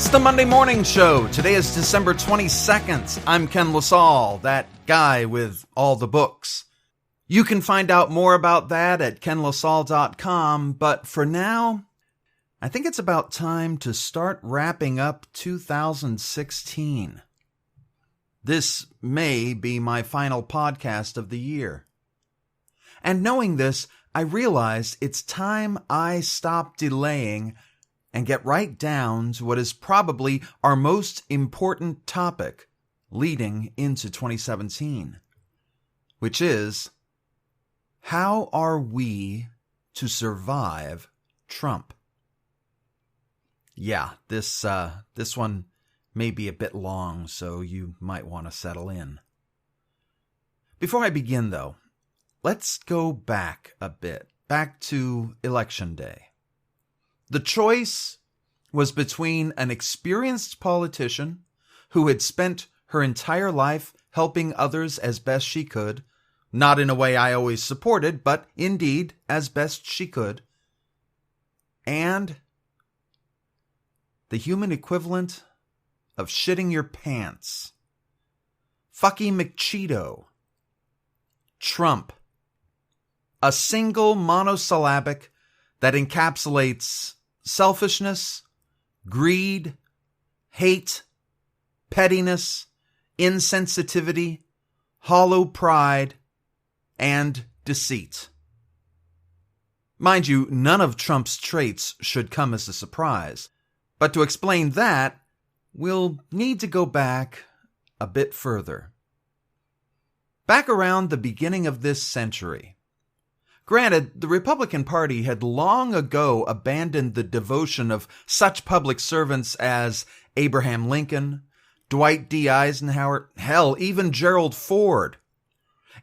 It's the Monday Morning Show. Today is December 22nd. I'm Ken LaSalle, that guy with all the books. You can find out more about that at kenlasalle.com, but for now, I think it's about time to start wrapping up 2016. This may be my final podcast of the year. And knowing this, I realized it's time I stop delaying and get right down to what is probably our most important topic leading into 2017, which is, how are we to survive Trump? Yeah, this one may be a bit long, so you might want to settle in. Before I begin, though, let's go back a bit, back to Election Day. The choice was between an experienced politician who had spent her entire life helping others as best she could, not in a way I always supported, but indeed as best she could, and the human equivalent of shitting your pants. Fucky McCheeto. Trump. A single monosyllabic that encapsulates selfishness, greed, hate, pettiness, insensitivity, hollow pride, and deceit. Mind you, none of Trump's traits should come as a surprise, but to explain that, we'll need to go back a bit further. Back around the beginning of this century. Granted, the Republican Party had long ago abandoned the devotion of such public servants as Abraham Lincoln, Dwight D. Eisenhower, hell, even Gerald Ford.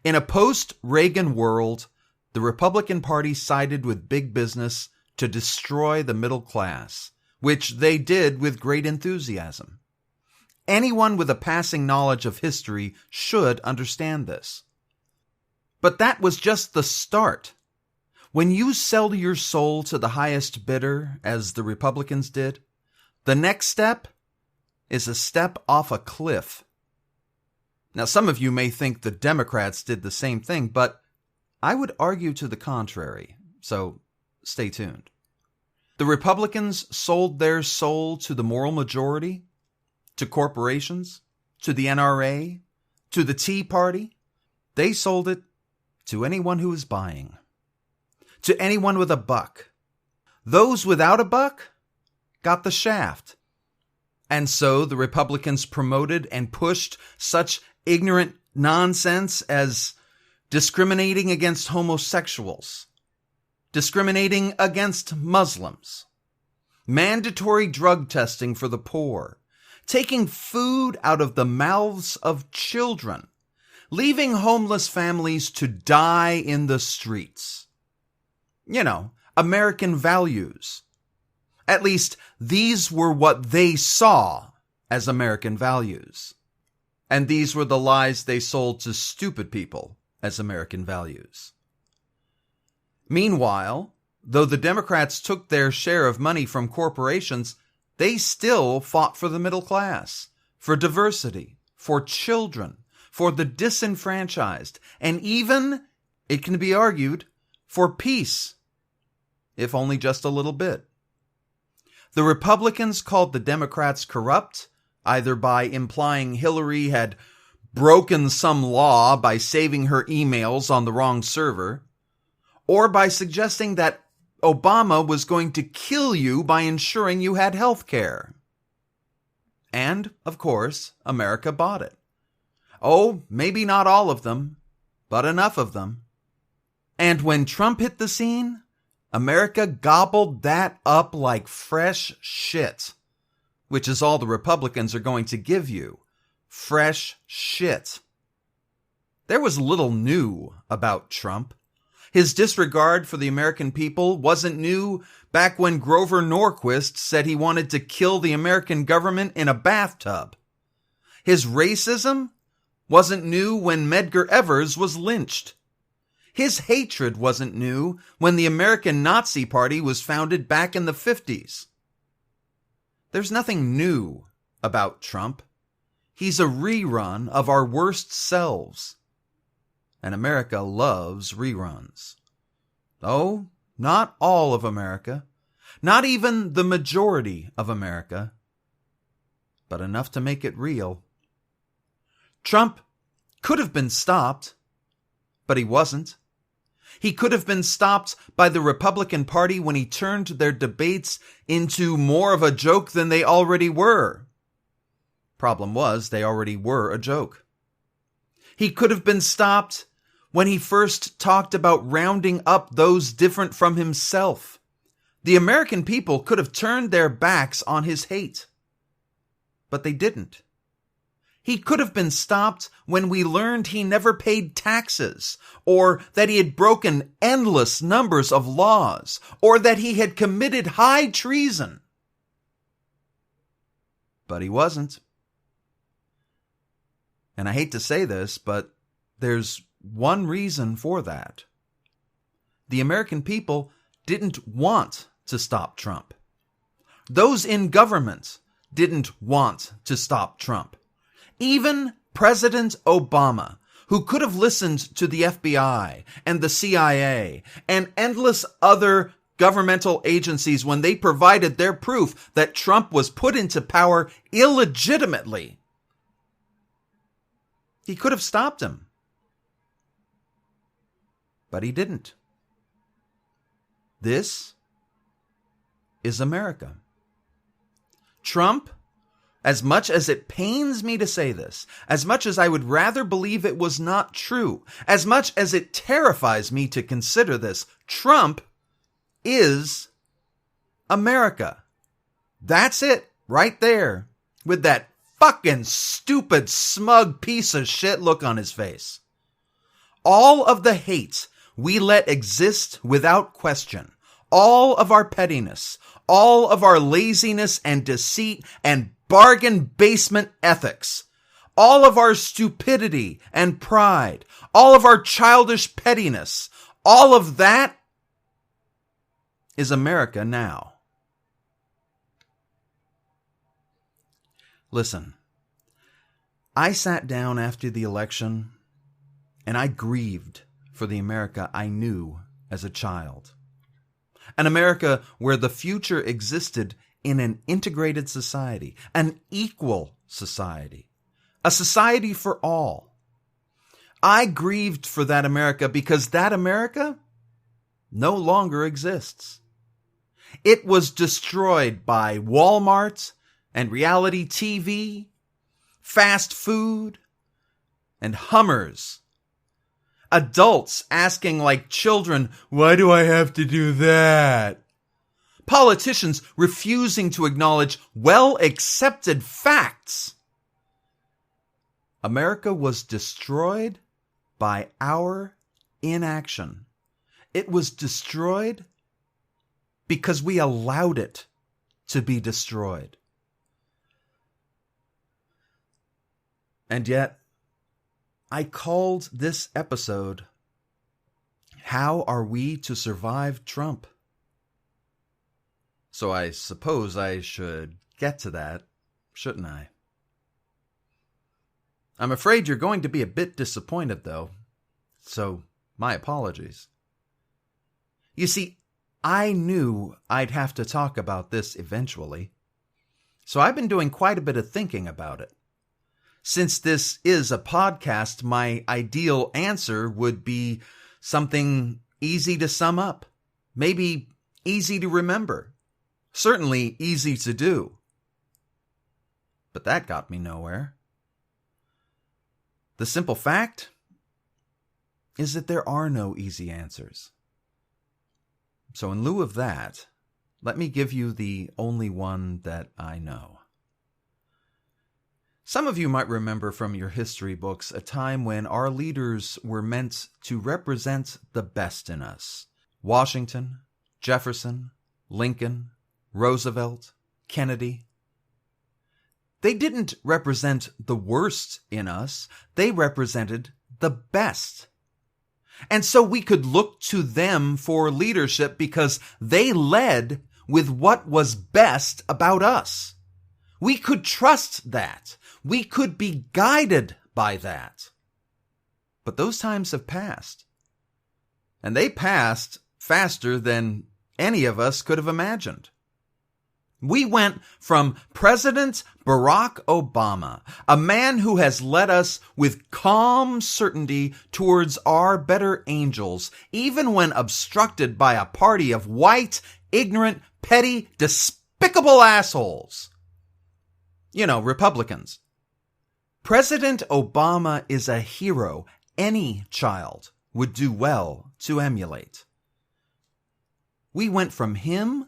In a post-Reagan world, the Republican Party sided with big business to destroy the middle class, which they did with great enthusiasm. Anyone with a passing knowledge of history should understand this. But that was just the start. When you sell your soul to the highest bidder, as the Republicans did, the next step is a step off a cliff. Now, some of you may think the Democrats did the same thing, but I would argue to the contrary, so stay tuned. The Republicans sold their soul to the moral majority, to corporations, to the NRA, to the Tea Party. They sold it to anyone who was buying, to anyone with a buck. Those without a buck got the shaft. And so the Republicans promoted and pushed such ignorant nonsense as discriminating against homosexuals, discriminating against Muslims, mandatory drug testing for the poor, taking food out of the mouths of children, leaving homeless families to die in the streets. You know, American values. At least, these were what they saw as American values. And these were the lies they sold to stupid people as American values. Meanwhile, though the Democrats took their share of money from corporations, they still fought for the middle class, for diversity, for children, for the disenfranchised, and even, it can be argued, for peace, if only just a little bit. The Republicans called the Democrats corrupt, either by implying Hillary had broken some law by saving her emails on the wrong server, or by suggesting that Obama was going to kill you by ensuring you had health care. And, of course, America bought it. Oh, maybe not all of them, but enough of them. And when Trump hit the scene, America gobbled that up like fresh shit, which is all the Republicans are going to give you. Fresh shit. There was little new about Trump. His disregard for the American people wasn't new back when Grover Norquist said he wanted to kill the American government in a bathtub. His racism wasn't new when Medgar Evers was lynched. His hatred wasn't new when the American Nazi Party was founded back in the 50s. There's nothing new about Trump. He's a rerun of our worst selves. And America loves reruns. Oh, not all of America. Not even the majority of America. But enough to make it real. Trump could have been stopped, but he wasn't. He could have been stopped by the Republican Party when he turned their debates into more of a joke than they already were. Problem was, they already were a joke. He could have been stopped when he first talked about rounding up those different from himself. The American people could have turned their backs on his hate. But they didn't. He could have been stopped when we learned he never paid taxes, or that he had broken endless numbers of laws, or that he had committed high treason. But he wasn't. And I hate to say this, but there's one reason for that. The American people didn't want to stop Trump. Those in government didn't want to stop Trump. Even President Obama, who could have listened to the FBI and the CIA and endless other governmental agencies when they provided their proof that Trump was put into power illegitimately, he could have stopped him. But he didn't. This is America. Trump, as much as it pains me to say this, as much as I would rather believe it was not true, as much as it terrifies me to consider this, Trump is America. That's it, right there, with that fucking stupid, smug piece of shit look on his face. All of the hate we let exist without question, all of our pettiness, all of our laziness and deceit and bargain basement ethics, all of our stupidity and pride, all of our childish pettiness, all of that is America now. Listen, I sat down after the election and I grieved for the America I knew as a child. An America where the future existed in an integrated society, an equal society, a society for all. I grieved for that America because that America no longer exists. It was destroyed by Walmart and reality TV, fast food, and Hummers. Adults asking like children, "Why do I have to do that?" Politicians refusing to acknowledge well-accepted facts. America was destroyed by our inaction. It was destroyed because we allowed it to be destroyed. And yet, I called this episode, "How Are We to Survive Trump?" So I suppose I should get to that, shouldn't I? I'm afraid you're going to be a bit disappointed, though, so my apologies. You see, I knew I'd have to talk about this eventually, so I've been doing quite a bit of thinking about it. Since this is a podcast, my ideal answer would be something easy to sum up, maybe easy to remember, certainly easy to do. But that got me nowhere. The simple fact is that there are no easy answers. So in lieu of that, let me give you the only one that I know. Some of you might remember from your history books a time when our leaders were meant to represent the best in us. Washington, Jefferson, Lincoln, Roosevelt, Kennedy. They didn't represent the worst in us. They represented the best. And so we could look to them for leadership because they led with what was best about us. We could trust that. We could be guided by that. But those times have passed. And they passed faster than any of us could have imagined. We went from President Barack Obama, a man who has led us with calm certainty towards our better angels, even when obstructed by a party of white, ignorant, petty, despicable assholes. You know, Republicans. President Obama is a hero any child would do well to emulate. We went from him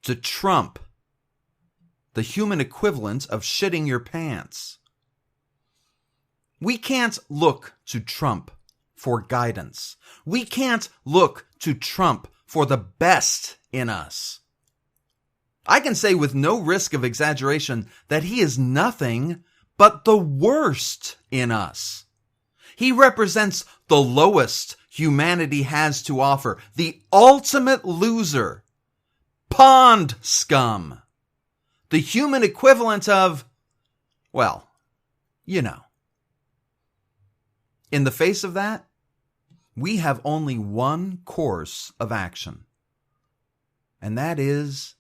to Trump, the human equivalent of shitting your pants. We can't look to Trump for guidance. We can't look to Trump for the best in us. I can say with no risk of exaggeration that he is nothing but the worst in us. He represents the lowest humanity has to offer, the ultimate loser, pond scum, the human equivalent of, well, you know. In the face of that, we have only one course of action, and that is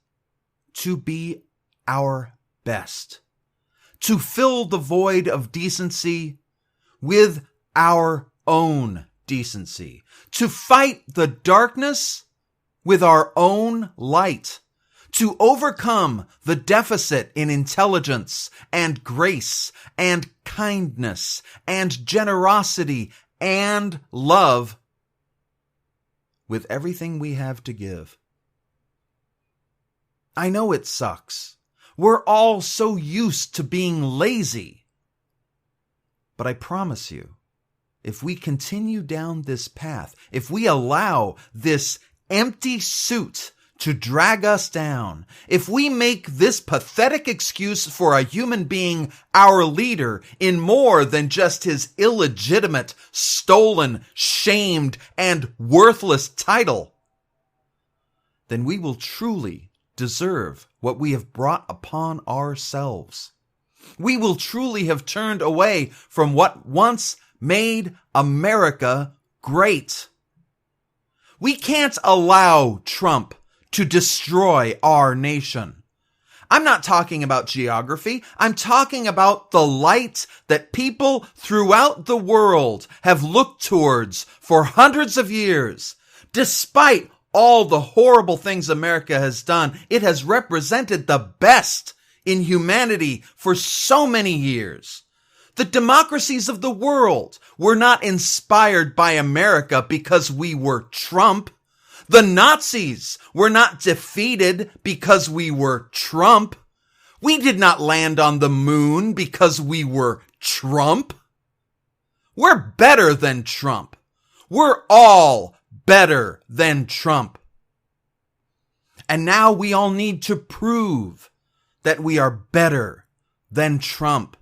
to be our best, to fill the void of decency with our own decency, to fight the darkness with our own light, to overcome the deficit in intelligence and grace and kindness and generosity and love with everything we have to give. I know it sucks. We're all so used to being lazy. But I promise you, if we continue down this path, if we allow this empty suit to drag us down, if we make this pathetic excuse for a human being our leader in more than just his illegitimate, stolen, shamed, and worthless title, then we will truly deserve what we have brought upon ourselves. We will truly have turned away from what once made America great. We can't allow Trump to destroy our nation. I'm not talking about geography. I'm talking about the light that people throughout the world have looked towards for hundreds of years. Despite all the horrible things America has done, it has represented the best in humanity for so many years. The democracies of the world were not inspired by America because we were Trump. The Nazis were not defeated because we were Trump. We did not land on the moon because we were Trump. We're better than Trump. We're all better than Trump. And now we all need to prove that we are better than Trump.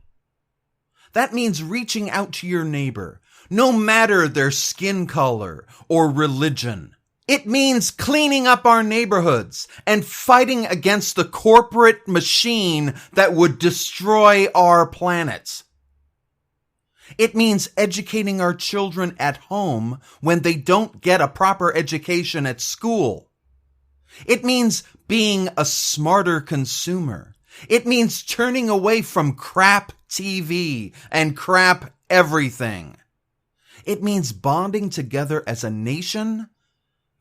That means reaching out to your neighbor, no matter their skin color or religion. It means cleaning up our neighborhoods and fighting against the corporate machine that would destroy our planet. It means educating our children at home when they don't get a proper education at school. It means being a smarter consumer. It means turning away from crap TV and crap everything. It means bonding together as a nation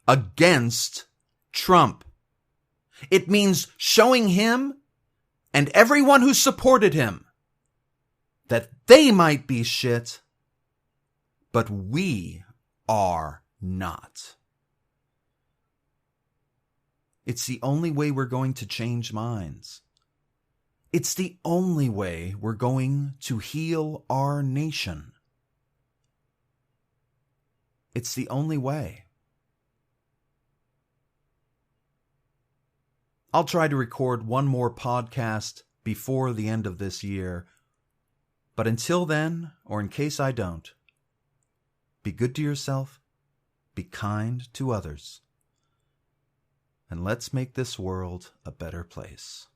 against Trump. It means showing him and everyone who supported him that they might be shit, but we are not. It's the only way we're going to change minds. It's the only way we're going to heal our nation. It's the only way. I'll try to record one more podcast before the end of this year. But until then, or in case I don't, be good to yourself, be kind to others, and let's make this world a better place.